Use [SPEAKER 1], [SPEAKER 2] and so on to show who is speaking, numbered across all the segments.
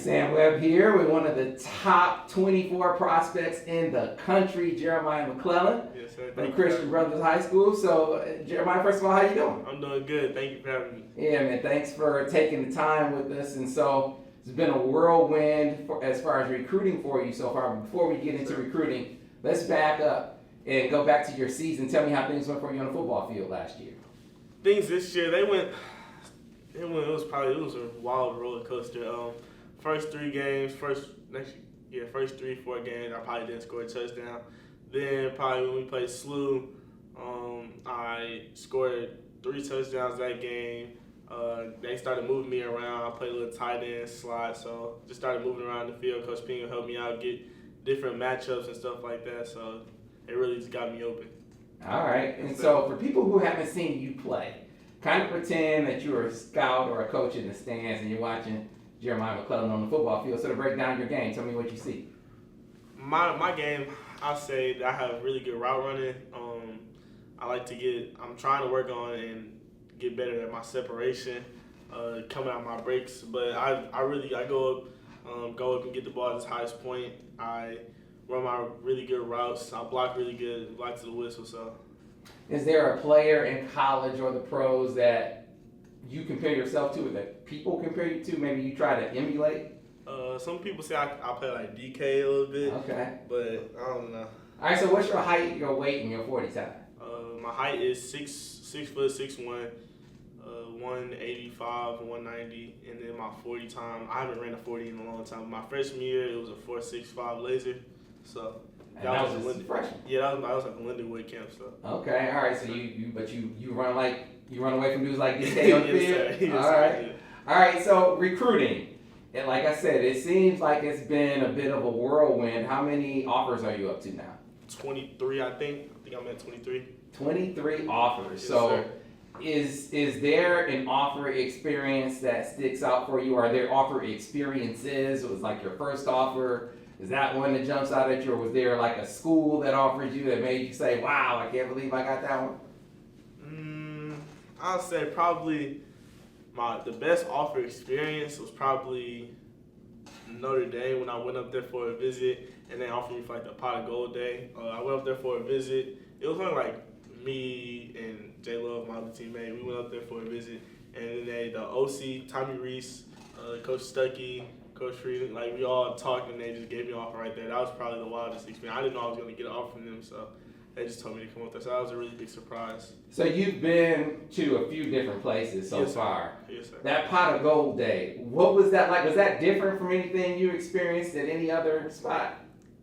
[SPEAKER 1] Sam Webb here with one of the top 24 prospects in the country, Jeremiah McClellan.
[SPEAKER 2] Yes, sir.
[SPEAKER 1] From Christian Brothers High School. So, Jeremiah, first of all, how you doing?
[SPEAKER 2] I'm doing good. Thank you for having me.
[SPEAKER 1] Yeah, man, thanks for taking the time with us. And so, it's been a whirlwind as far as recruiting for you so far. Before we get into recruiting, let's back up and go back to your season. Tell me how things went for you on the football field last year.
[SPEAKER 2] Things this year, it was a wild roller coaster. First 3 games, first 3-4 games, I probably didn't score a touchdown. Then probably when we played SLU, I scored 3 touchdowns that game. They started moving me around. I played a little tight end slot, so just started moving around the field. Coach Pingo helped me out, get different matchups and stuff like that. So it really just got me open.
[SPEAKER 1] All right. And so for people who haven't seen you play, kind of pretend that you're a scout or a coach in the stands and you're watching Jeremiah McClellan on the football field. So to break down your game, tell me what you see.
[SPEAKER 2] My game, I'll say that I have really good route running. I'm trying to work on and get better at my separation, coming out my breaks. But I go up and get the ball at its highest point. I run my really good routes. I block really good, block to the whistle. So,
[SPEAKER 1] is there a player in college or the pros that you compare yourself to, or that people compare you to? Maybe you try to emulate.
[SPEAKER 2] Some people say I play like DK a little bit.
[SPEAKER 1] Okay.
[SPEAKER 2] But I don't know.
[SPEAKER 1] All right. So what's your height, your weight, and your 40 time?
[SPEAKER 2] My height is 6'6", 6'1", 185, 190, and then my 40 time. I haven't ran a 40 in a long time. My freshman year, it was a 4.65 laser. So
[SPEAKER 1] that was just freshman.
[SPEAKER 2] Yeah, that was like a Lindenwood camp. So.
[SPEAKER 1] Okay. All right. So you run away from dudes like DK on the field.
[SPEAKER 2] Yes,
[SPEAKER 1] all right. Yeah. All right. So recruiting. And like I said, it seems like it's been a bit of a whirlwind. How many offers are you up to now?
[SPEAKER 2] 23, I think. I think I'm at 23.
[SPEAKER 1] 23 offers.
[SPEAKER 2] Yes,
[SPEAKER 1] so
[SPEAKER 2] sir.
[SPEAKER 1] Is there an offer experience that sticks out for you? Are there offer experiences? Was like your first offer? Is that one that jumps out at you? Or was there like a school that offered you that made you say, wow, I can't believe I got that one?
[SPEAKER 2] I'll say probably the best offer experience was probably Notre Dame when I went up there for a visit and they offered me for like the pot of gold day. I went up there for a visit. It was only like me and Jay Love, my other teammate. We went up there for a visit, and then the OC, Tommy Reese, Coach Stuckey, Coach Frieden, like we all talked and they just gave me an offer right there. That was probably the wildest experience. I didn't know I was going to get an offer from them, so they just told me to come up there. So that was a really big surprise.
[SPEAKER 1] So you've been to a few different places so far.
[SPEAKER 2] Yes, sir.
[SPEAKER 1] That pot of gold day, what was that like? Was that different from anything you experienced at any other spot?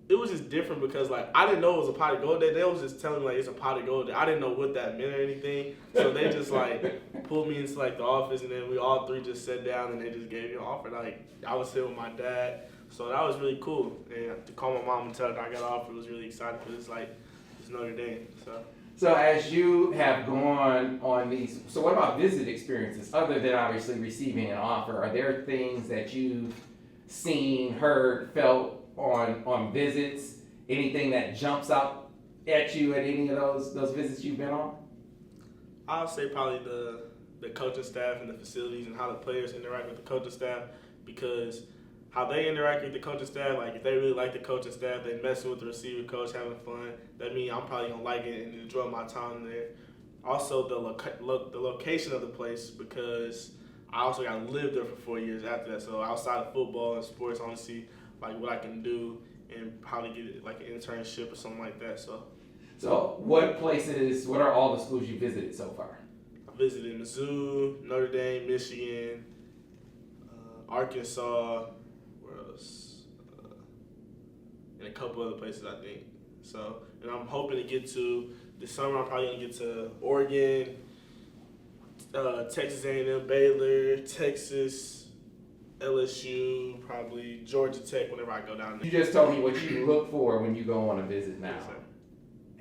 [SPEAKER 2] It was just different because like I didn't know it was a pot of gold day. They was just telling me like it's a pot of gold day. I didn't know what that meant or anything. So they just like pulled me into like the office and then we all 3 just sat down and they just gave me an offer. Like I was sitting with my dad. So that was really cool. And to call my mom and tell her I got an offer was really exciting because it's Notre Dame.
[SPEAKER 1] So as you have gone on these, so what about visit experiences other than obviously receiving an offer? Are there things that you've seen, heard, felt on visits? Anything that jumps out at you at any of those visits you've been on?
[SPEAKER 2] I'll say probably the coaching staff and the facilities and how the players interact with the coaching staff, because how they interact with the coaching staff, like if they really like the coaching staff, they messing with the receiver coach, having fun, that means I'm probably going to like it and enjoy my time there. Also the location of the place, because I also got to live there for 4 years after that. So outside of football and sports, I want to see like what I can do and how to get like an internship or something like that.
[SPEAKER 1] So what are all the schools you visited so far?
[SPEAKER 2] I visited Mizzou, Notre Dame, Michigan, Arkansas, where else? And a couple other places, I think. So, and I'm hoping to get to, this summer I'm probably going to get to Oregon, Texas A&M, Baylor, Texas, LSU, probably Georgia Tech whenever I go down there.
[SPEAKER 1] You just told me what you look for when you go on a visit now.
[SPEAKER 2] Yes, sir.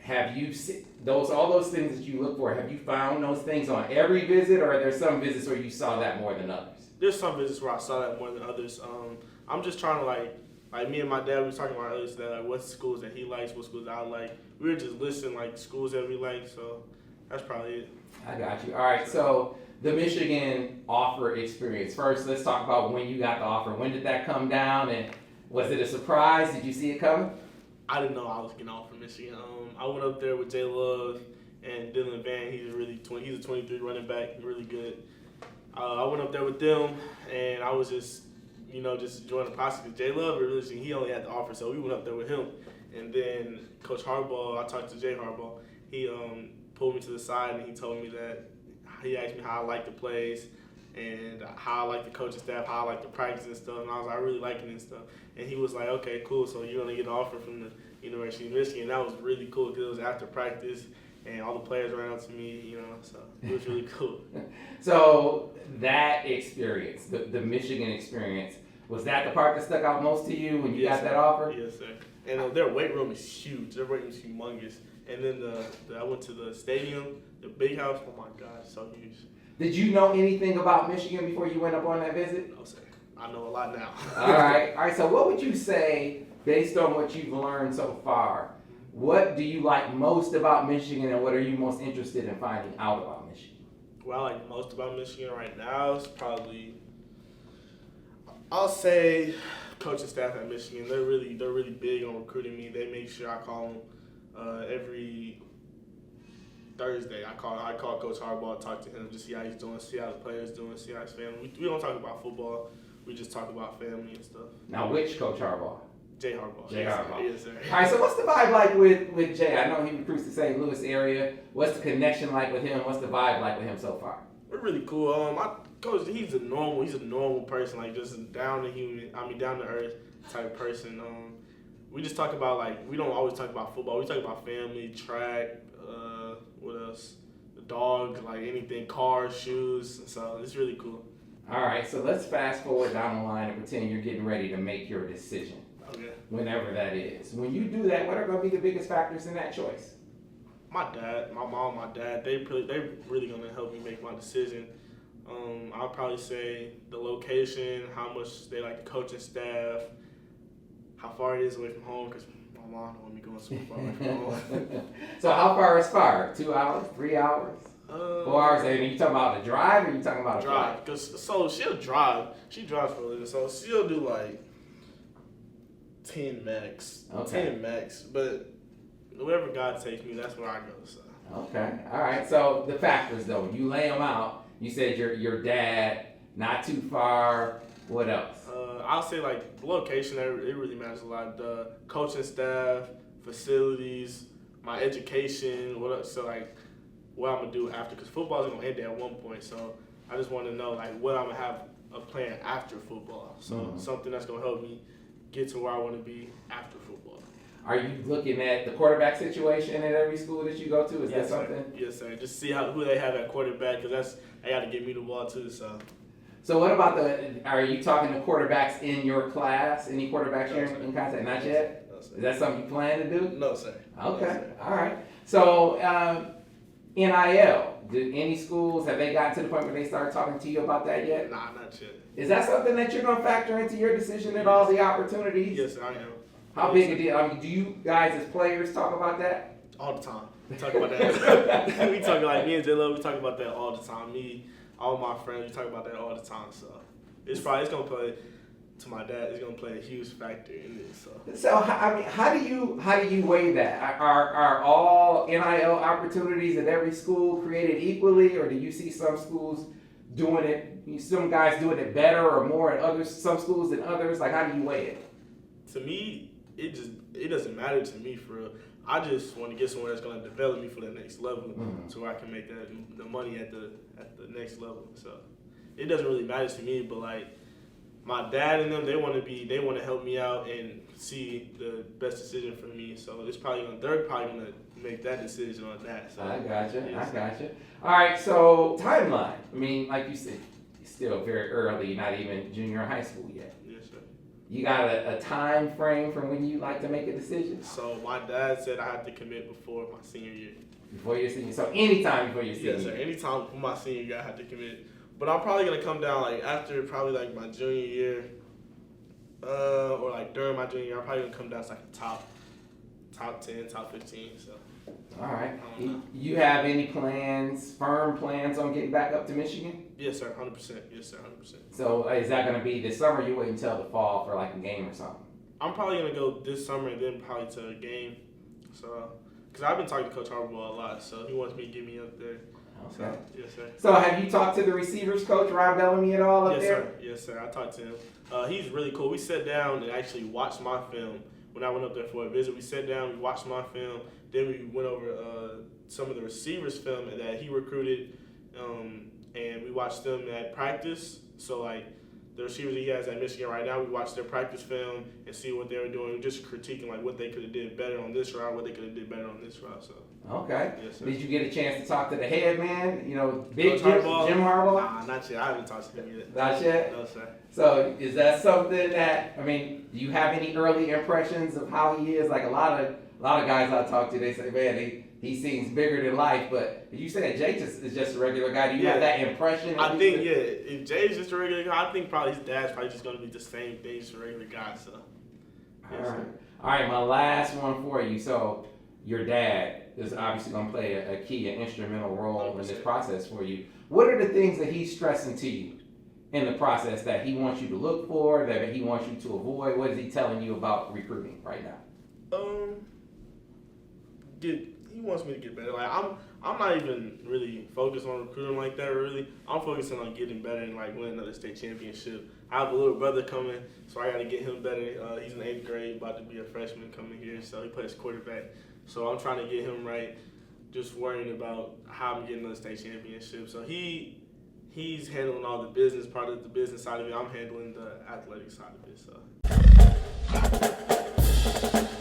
[SPEAKER 1] Have you seen all those things that you look for? Have you found those things on every visit, or are there some visits where you saw that more than others?
[SPEAKER 2] There's some visits where I saw that more than others. I'm just trying to like me and my dad, we were talking about earlier today, like what schools that he likes, what schools that I like. We were just listing like schools that we like, so that's probably it.
[SPEAKER 1] I got you. All right, so The Michigan offer experience. First, let's talk about when you got the offer. When did that come down, and was it a surprise? Did you see it coming?
[SPEAKER 2] I didn't know I was getting off from Michigan. I went up there with Jay Love and Dylan Van. He's a 23 running back, really good. I went up there with them, and I was just enjoying the process. Because Jay Love, he only had the offer, so we went up there with him. And then Coach Harbaugh, I talked to Jay Harbaugh. He pulled me to the side and he told me that he asked me how I like the plays and how I like the coaching staff, how I like the practice and stuff. And I was like, I really like it and stuff. And he was like, okay, cool. So you're gonna get an offer from the University of Michigan. That was really cool because it was after practice and all the players ran up to me, so it was really cool.
[SPEAKER 1] So that experience, the Michigan experience, was that the part that stuck out most to you when you got that offer?
[SPEAKER 2] Yes, sir. And their weight room is huge. Their weight room is humongous. And then I went to the stadium, the big house. Oh my gosh, so huge.
[SPEAKER 1] Did you know anything about Michigan before you went up on that visit?
[SPEAKER 2] No, sir. I know a lot now.
[SPEAKER 1] All right. So what would you say, based on what you've learned so far, what do you like most about Michigan, and what are you most interested in finding out about Michigan?
[SPEAKER 2] What I like most about Michigan right now is probably, I'll say, coaching staff at Michigan. They're really big on recruiting me. They make sure I call them every Thursday. I call Coach Harbaugh, talk to him, just see how he's doing, see how the players doing, see how his family. We don't talk about football. We just talk about family and stuff.
[SPEAKER 1] Now, which Coach Harbaugh?
[SPEAKER 2] Jay Harbaugh.
[SPEAKER 1] Jay Harbaugh.
[SPEAKER 2] Yes, sir.
[SPEAKER 1] All right, so what's the vibe like with Jay? I know he recruits the St. Louis area. What's the connection like with him? What's the vibe like with him so far?
[SPEAKER 2] We're really cool. My coach, he's a normal person, like just down to earth type person. We just talk about we don't always talk about football. We talk about family, track, what else? The dogs, anything, cars, shoes. So it's really cool.
[SPEAKER 1] All right, so let's fast forward down the line and pretend you're getting ready to make your decision.
[SPEAKER 2] Okay.
[SPEAKER 1] Whenever that is. When you do that, what are going to be the biggest factors in that choice?
[SPEAKER 2] My dad, my mom, my dad, they're really going to help me make my decision. I'll probably say the location, how much they like the coaching staff, how far it is away from home, because my mom don't want me going super far away from home.
[SPEAKER 1] So how far is far? 2 hours? 3 hours? 4 hours? Are you talking about the drive, or are you talking about a
[SPEAKER 2] drive? So she'll drive. She drives for a living, so she'll do 10 max.
[SPEAKER 1] Okay.
[SPEAKER 2] 10 max. But wherever God takes me, that's where I go. So.
[SPEAKER 1] Okay. All right. So the factors, though, you lay them out. You said your dad, not too far. What else?
[SPEAKER 2] I'll say the location. It really matters a lot. The coaching staff, facilities, my education. What else? So what I'm gonna do after? Because football is gonna end at one point. So I just want to know what I'm gonna have a plan after football. So something that's gonna help me get to where I want to be after football.
[SPEAKER 1] Are you looking at the quarterback situation at every school that you go to? Is
[SPEAKER 2] yes,
[SPEAKER 1] that something?
[SPEAKER 2] Sir. Yes, sir. Just see who they have at quarterback, because they got to get me the ball too.
[SPEAKER 1] So what about are you talking to quarterbacks in your class? Any quarterbacks
[SPEAKER 2] No,
[SPEAKER 1] you're
[SPEAKER 2] sir.
[SPEAKER 1] in contact? Not yet?
[SPEAKER 2] No, sir.
[SPEAKER 1] Is that something you plan to do?
[SPEAKER 2] No, sir.
[SPEAKER 1] Okay.
[SPEAKER 2] No, sir.
[SPEAKER 1] All right. So NIL, did any schools, have they gotten to the point where they start talking to you about that yet?
[SPEAKER 2] Nah, not yet.
[SPEAKER 1] Is that something that you're going to factor into your decision at all, the opportunities?
[SPEAKER 2] Yes, sir, I am.
[SPEAKER 1] How big a deal? Do you guys as players talk about that?
[SPEAKER 2] All the time. We talk about that. We talk me and J Love, we talk about that all the time. Me, all my friends, we talk about that all the time. So it's gonna play to my dad. It's gonna play a huge factor in this.
[SPEAKER 1] So how do you weigh that? Are all NIL opportunities at every school created equally, or do you see some schools doing it? Some guys doing it better or more at some schools than others. How do you weigh it?
[SPEAKER 2] To me, it doesn't matter to me for real. I just want to get somewhere that's going to develop me for the next level, so where I can make the money at the next level. So it doesn't really matter to me. But my dad and them, they want to help me out and see the best decision for me. So they're probably gonna make that decision on that. So
[SPEAKER 1] I gotcha.
[SPEAKER 2] Yes.
[SPEAKER 1] I gotcha. All right. So timeline. I mean, like you said, it's still very early. Not even junior high school yet.
[SPEAKER 2] Yes, sir.
[SPEAKER 1] You got a time frame from when you like to make a decision?
[SPEAKER 2] So my dad said I had to commit before my senior year.
[SPEAKER 1] Before your senior, so anytime before your senior
[SPEAKER 2] Yes, sir.
[SPEAKER 1] year.
[SPEAKER 2] Anytime before my senior year, I had to commit. But I'm probably gonna come down after my junior year, or during my junior year. I'm probably gonna come down to top 10, top 15. So.
[SPEAKER 1] All right. You have any plans, firm plans on getting back up to Michigan?
[SPEAKER 2] Yes, sir. 100%. Yes, sir. 100%.
[SPEAKER 1] So is that going to be this summer? You wait until the fall for like a game or something?
[SPEAKER 2] I'm probably gonna go this summer and then probably to a game. So, because I've been talking to Coach Harbaugh a lot, so he wants me to get me up there.
[SPEAKER 1] Okay.
[SPEAKER 2] So, yes, sir.
[SPEAKER 1] So have you talked to the receivers coach, Ron Bellamy, at all up
[SPEAKER 2] Yes,
[SPEAKER 1] there?
[SPEAKER 2] sir. Yes, sir. I talked to him. He's really cool. We sat down and actually watched my film when I went up there for a visit. We sat down, we watched my film, then we went over some of the receivers' film that he recruited, and we watched them at practice. So, like, the receivers he has at Michigan right now, we watched their practice film and see what they were doing, just critiquing like what they could have did better on this route, what they could have did better on this route. So.
[SPEAKER 1] Okay.
[SPEAKER 2] Yes, sir.
[SPEAKER 1] Did you get a chance to talk to the head man? You know, Big
[SPEAKER 2] Coach
[SPEAKER 1] Jim Harbaugh?
[SPEAKER 2] Nah, not yet. I haven't talked to him yet.
[SPEAKER 1] Not yet?
[SPEAKER 2] No, sir.
[SPEAKER 1] So is that something that, I mean, do you have any early impressions of how he is? Like a lot of guys I talk to, they say, man, he seems bigger than life. But you said Jay is just a regular guy. Do you have that impression?
[SPEAKER 2] I think, yeah. If Jay's just a regular guy, I think probably his dad's probably just going to be the same thing, just a regular guy. So. Yes,
[SPEAKER 1] All right, my last one for you. So your dad is obviously going to play a key, an instrumental role
[SPEAKER 2] 100%.
[SPEAKER 1] in this process for you. What are the things that he's stressing to you in the process that he wants you to look for, that he wants you to avoid? What is he telling you about recruiting right now?
[SPEAKER 2] He wants me to get better. Like I'm not even really focused on recruiting like that. Really, I'm focusing on getting better and like winning another state championship. I have a little brother coming, so I got to get him better. He's in 8th grade, about to be a freshman coming here, so he plays quarterback. So I'm trying to get him right. Just worrying about how I'm getting another state championship. So he's handling all the business part of the business side of it. I'm handling the athletic side of it. So.